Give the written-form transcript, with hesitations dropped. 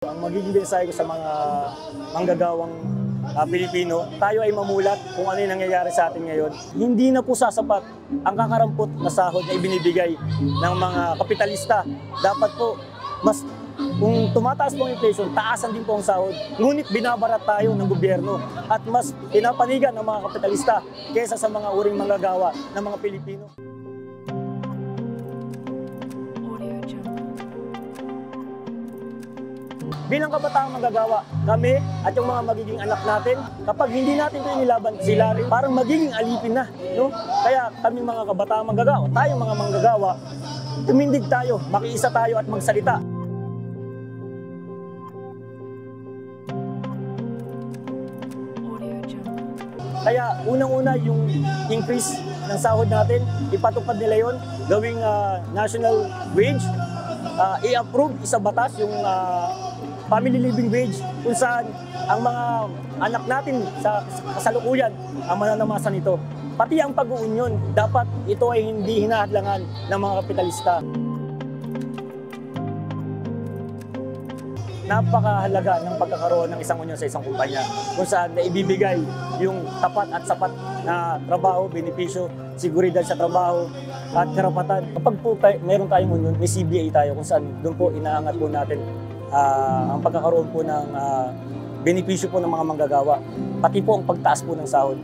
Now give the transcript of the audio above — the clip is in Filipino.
Ang magiging mensahe ko sa mga manggagawang Pilipino, tayo ay mamulat kung ano yung nangyayari sa atin ngayon. Hindi na po sasapat ang kakarampot na sahod na ibinibigay ng mga kapitalista. Dapat po, kung tumataas po ang inflation, taasan din po ang sahod. Ngunit binabarat tayo ng gobyerno at mas pinapanigan ng mga kapitalista kaysa sa mga uring manggagawa ng mga Pilipino. Bilang kabataang manggagawa, kami at yung mga magiging anak natin, kapag hindi natin ito inilaban, sila rin parang magiging alipin na. No? Kaya kami mga kabataang manggagawa, tayong mga manggagawa, tumindig tayo, makiisa tayo at magsalita. Kaya unang-una yung increase ng sahod natin, ipatupad nila yon, gawing national wage, i-approve, isa batas yung family living wage kung saan ang mga anak natin sa kasalukuyan ang mananamasan nito. Pati ang pag-uunyon, dapat ito ay hindi hinahadlangan ng mga kapitalista. Napakahalaga ng pagkakaroon ng isang unyon sa isang kumpanya kung saan naibibigay yung tapat at sapat na trabaho, benepisyo, seguridad sa trabaho at karapatan. Kapag po meron tayong unyon, may CBA tayo kung saan doon po inaangat po natin ang pagkakaroon po ng benepisyo po ng mga manggagawa, pati po ang pagtaas po ng sahod.